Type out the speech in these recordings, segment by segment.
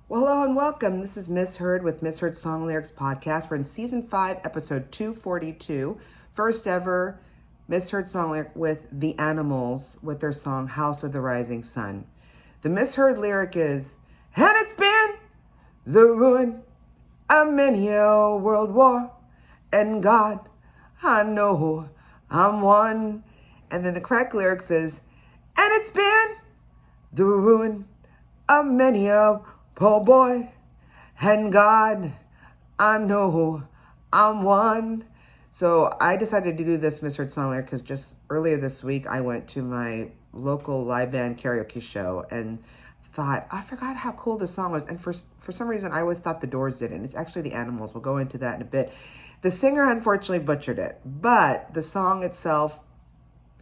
Well, hello and welcome. This is Miss Heard with Miss Heard Song Lyrics Podcast. We're in Season 5, Episode 242. First ever Miss Heard Song Lyric with The Animals with their song House of the Rising Sun. The Miss Heard lyric is, and it's been the ruin of many a world war, and God, I know I'm one. And then the correct lyrics is, and it's been the ruin of many a poor boy, and God, I know I'm one. So I decided to do this misheard song lyric because just earlier this week I went to my local live band karaoke show and thought, I forgot how cool the song was. And for some reason, I always thought the Doors did it. And it's actually the Animals. We'll go into that in a bit. The singer unfortunately butchered it, but the song itself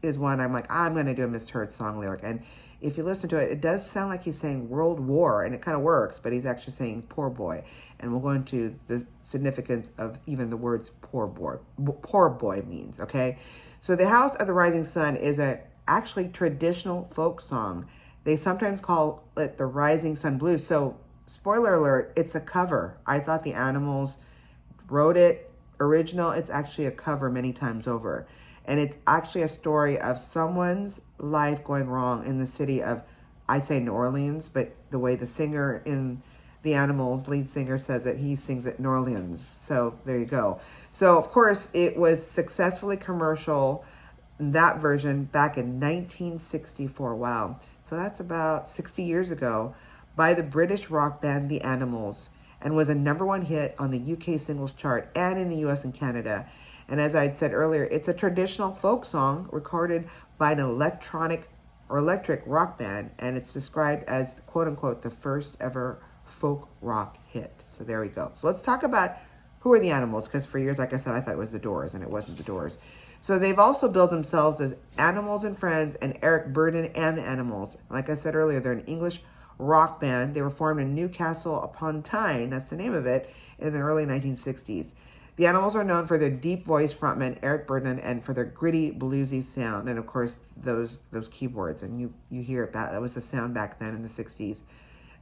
is one I'm like, I'm going to do a misheard song lyric. And if you listen to it, it does sound like he's saying World War, and it kind of works, but he's actually saying poor boy. And we'll go into the significance of even the words poor boy means, okay? So the House of the Rising Sun is a actually traditional folk song. They sometimes call it the Rising Sun Blues. So spoiler alert, it's a cover. I thought the Animals wrote it original. It's actually a cover many times over. And it's actually a story of someone's life going wrong in the city of, I say New Orleans, but the way the singer in The Animals, lead singer, says it, he sings it New Orleans. So there you go. So of course it was successfully commercial, that version, back in 1964. Wow. So that's about 60 years ago, by the British rock band The Animals, and was a #1 hit on the UK singles chart and in the US and Canada. And as I had said earlier, it's a traditional folk song recorded by an electric rock band, and it's described as, quote unquote, the first ever folk rock hit. So there we go. So let's talk about who are the Animals, because for years, like I said, I thought it was the Doors, and it wasn't the Doors. So they've also billed themselves as Animals and Friends and Eric Burdon and the Animals. Like I said earlier, they're an English rock band. They were formed in Newcastle upon Tyne, that's the name of it, in the early 1960s. The Animals are known for their deep voice frontman Eric Burdon and for their gritty bluesy sound, and of course those keyboards, and you hear it. That was the sound back then in the 60s.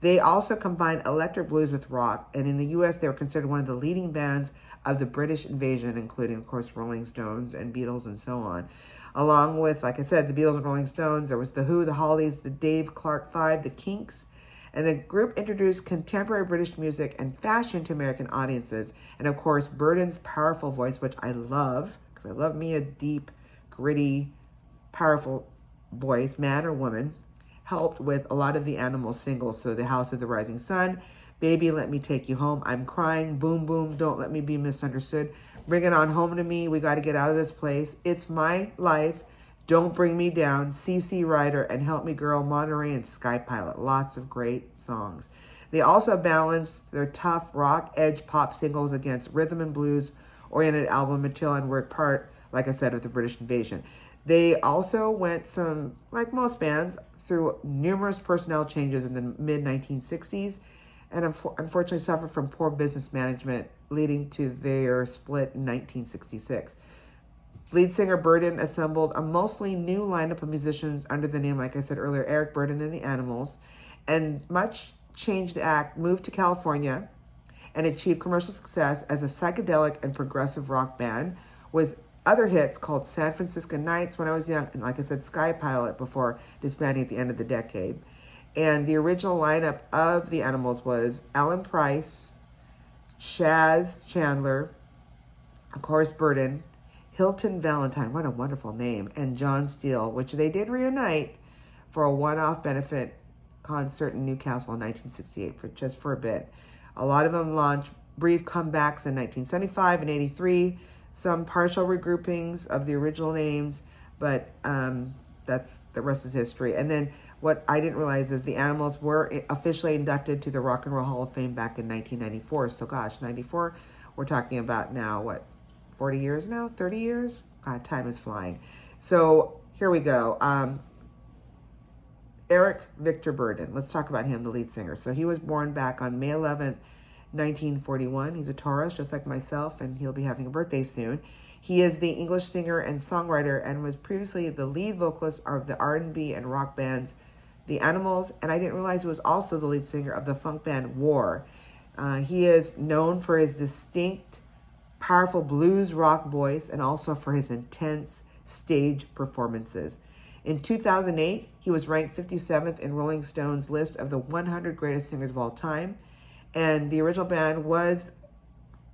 They also combined electric blues with rock, and in the U.S. they were considered one of the leading bands of the British invasion, including of course Rolling Stones and Beatles and so on. Along with, like I said, the Beatles and Rolling Stones, there was the Who, the Hollies, the Dave Clark Five, the Kinks. And the group introduced contemporary British music and fashion to American audiences. And of course, Burdon's powerful voice, which I love, because I love me a deep, gritty, powerful voice, man or woman, helped with a lot of the Animals singles. So The House of the Rising Sun, Baby, Let Me Take You Home, I'm Crying, Boom Boom, Don't Let Me Be Misunderstood, Bring It On Home to Me, We Got to Get Out of This Place, It's My Life, Don't Bring Me Down, CC Rider, and Help Me Girl, Monterey, and Sky Pilot. Lots of great songs. They also balanced their tough rock, edge pop singles against rhythm and blues oriented album material and were part, like I said, of the British invasion. They also went some, like most bands, through numerous personnel changes in the mid-1960s and unfortunately suffered from poor business management, leading to their split in 1966. Lead singer Burdon assembled a mostly new lineup of musicians under the name, like I said earlier, Eric Burdon and the Animals, and much changed act moved to California and achieved commercial success as a psychedelic and progressive rock band with other hits called San Francisco Nights when I was young, and like I said, Sky Pilot before disbanding at the end of the decade. And the original lineup of the Animals was Alan Price, Shaz Chandler, of course Burdon, Hilton Valentine, what a wonderful name, and John Steele, which they did reunite for a one-off benefit concert in Newcastle in 1968 just for a bit. A lot of them launched brief comebacks in 1975 and 83, some partial regroupings of the original names, but that's the rest is history. And then what I didn't realize is the Animals were officially inducted to the Rock and Roll Hall of Fame back in 1994. So gosh, 94, we're talking about now, what, 40 years now? 30 years? God, time is flying. So here we go. Eric Victor Burdon. Let's talk about him, the lead singer. So he was born back on May 11th, 1941. He's a Taurus, just like myself, and he'll be having a birthday soon. He is the English singer and songwriter and was previously the lead vocalist of the R&B and rock bands The Animals, and I didn't realize he was also the lead singer of the funk band War. He is known for his distinct, powerful blues rock voice and also for his intense stage performances. In 2008, he was ranked 57th in Rolling Stone's list of the 100 greatest singers of all time. And the original band was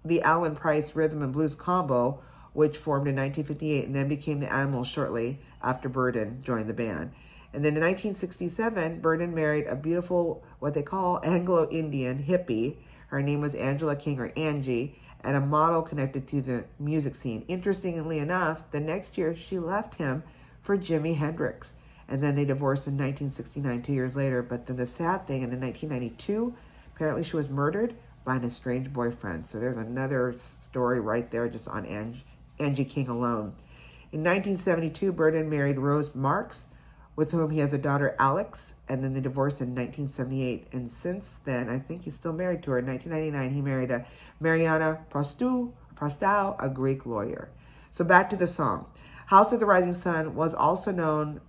the Alan Price Rhythm and Blues Combo, which formed in 1958 and then became the Animals shortly after Burden joined the band. And then in 1967, Burden married a beautiful, what they call Anglo-Indian hippie. Her name was Angela King, or Angie, and a model connected to the music scene. Interestingly enough, the next year she left him for Jimi Hendrix. And then they divorced in 1969, 2 years later. But then the sad thing, in 1992, apparently she was murdered by an estranged boyfriend. So there's another story right there just on Angie King alone. In 1972, Burden married Rose Marks, with whom he has a daughter, Alex, and then they divorced in 1978. And since then, I think he's still married to her. In 1999, he married a Mariana Prostou, a Greek lawyer. So back to the song. House of the Rising Sun was also known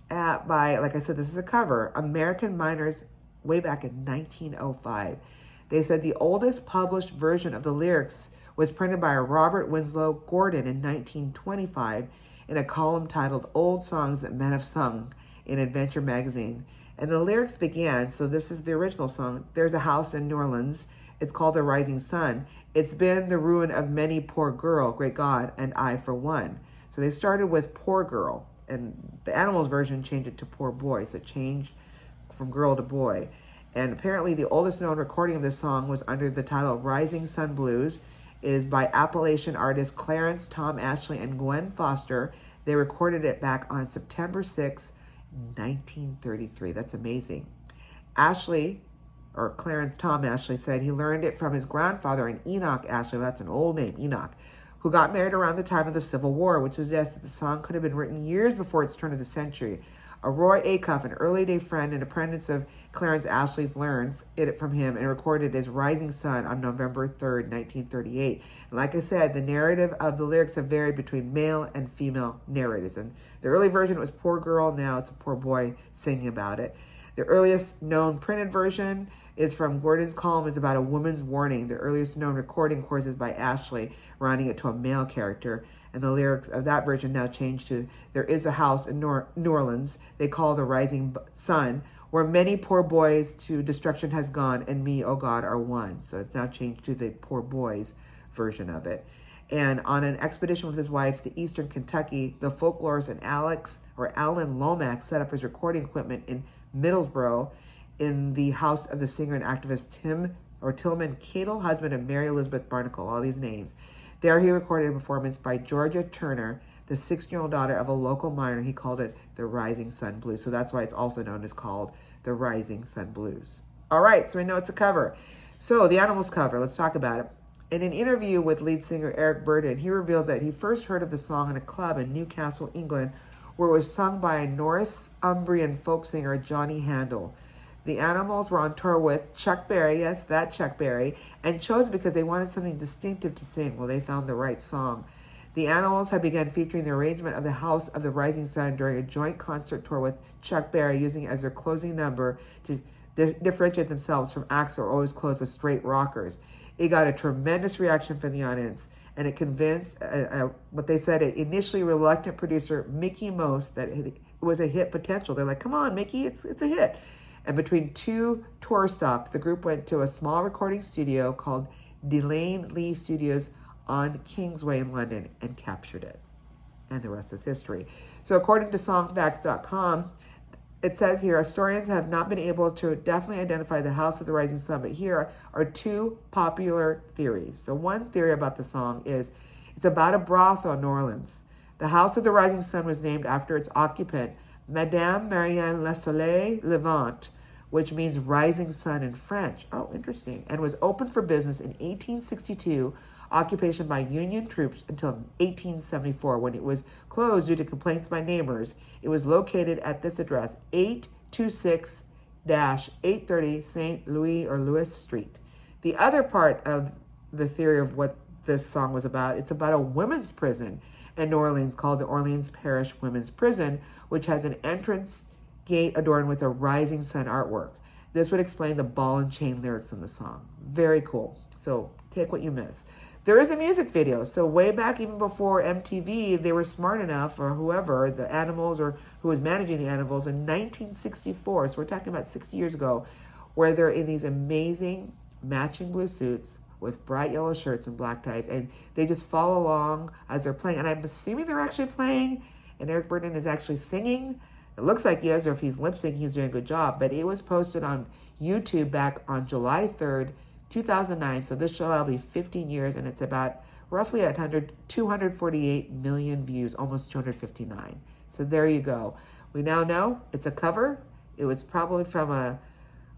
by, like I said, this is a cover, American Miners way back in 1905. They said the oldest published version of the lyrics was printed by Robert Winslow Gordon in 1925 in a column titled Old Songs That Men Have Sung in Adventure magazine. And the lyrics began, so this is the original song, there's a house in New Orleans, it's called The Rising Sun. It's been the ruin of many poor girl, great God, and I for one. So they started with poor girl, and the Animals version changed it to poor boy, so it changed from girl to boy. And apparently the oldest known recording of this song was under the title Rising Sun Blues, is by Appalachian artists Clarence Tom Ashley and Gwen Foster. They recorded it back on September 6, 1933. That's amazing. Ashley, or Clarence Tom Ashley, said he learned it from his grandfather, and Enoch Ashley, that's an old name, Enoch, who got married around the time of the Civil War, which suggests that the song could have been written years before its turn of the century. Roy Acuff, an early day friend and apprentice of Clarence Ashley's, learned it from him and recorded it as Rising Sun on November 3rd, 1938. And like I said, the narrative of the lyrics have varied between male and female narrators. And the early version was poor girl, now it's a poor boy singing about it. The earliest known printed version is from Gordon's column. It's about a woman's warning. The earliest known recording, of course, is by Ashley, rounding it to a male character. And the lyrics of that version now changed to, there is a house in New Orleans they call the Rising Sun, where many poor boys to destruction has gone, and me, oh God, are one. So it's now changed to the poor boys version of it. And on an expedition with his wives to eastern Kentucky, the folklorist and Alan Lomax set up his recording equipment in Middlesbrough in the house of the singer and activist Tillman Cadle, husband of Mary Elizabeth Barnacle, all these names. There he recorded a performance by Georgia Turner, the 6-year-old daughter of a local miner. He called it the Rising Sun Blues. So that's why it's also known as called the Rising Sun Blues. All right, so we know it's a cover. So the Animals cover, let's talk about it. In an interview with lead singer Eric Burdon, he revealed that he first heard of the song in a club in Newcastle, England, where it was sung by a Northumbrian folk singer, Johnny Handel. The Animals were on tour with Chuck Berry, yes, that Chuck Berry, and chose because they wanted something distinctive to sing. Well, they found the right song. The Animals had begun featuring the arrangement of the House of the Rising Sun during a joint concert tour with Chuck Berry, using it as their closing number to differentiate themselves from acts that were always closed with straight rockers. It got a tremendous reaction from the audience, and it convinced what they said, an initially reluctant producer, Mickey Most, that it was a hit potential. They're like, come on, Mickey, it's a hit. And between two tour stops, the group went to a small recording studio called Delane Lee Studios on Kingsway in London and captured it. And the rest is history. So according to songfacts.com, it says here, historians have not been able to definitely identify the House of the Rising Sun, but here are two popular theories. So one theory about the song is it's about a brothel in New Orleans. The House of the Rising Sun was named after its occupant, Madame Marianne Le Soleil Levant, which means rising sun in French. Oh, interesting. And was open for business in 1862, occupation by Union troops, until 1874, when it was closed due to complaints by neighbors. It was located at this address, 826-830 St. Louis Street. The other part of the theory of what this song was about, it's about a women's prison in New Orleans called the Orleans Parish Women's Prison, which has an entrance gate adorned with a rising sun artwork. This would explain the ball and chain lyrics in the song. Very cool. So take what you miss. There is a music video. So way back, even before MTV, they were smart enough, or whoever, the Animals, or who was managing the Animals, in 1964, so we're talking about 60 years ago, where they're in these amazing matching blue suits with bright yellow shirts and black ties, and they just follow along as they're playing. And I'm assuming they're actually playing, and Eric Burden is actually singing. It looks like he is, or if he's lip syncing, he's doing a good job. But it was posted on YouTube back on July 3rd, 2009. So this show will be 15 years, and it's about roughly 248 million views, almost 259. So there you go. We now know it's a cover. It was probably from a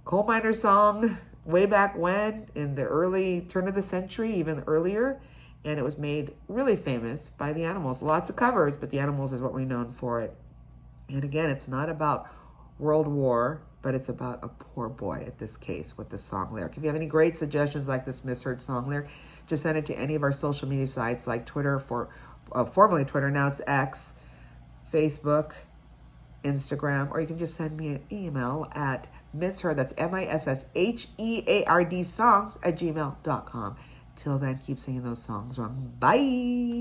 coal miner song way back when, in the early turn of the century, even earlier. And it was made really famous by the Animals. Lots of covers, but the Animals is what we're known for it. And again, it's not about World War, but it's about a poor boy at this case with the song lyric. If you have any great suggestions like this misheard song lyric, just send it to any of our social media sites like Twitter, formerly Twitter, now it's X, Facebook, Instagram, or you can just send me an email at misheard, that's MISSHEARD songs @gmail.com. Till then, keep singing those songs wrong. Bye.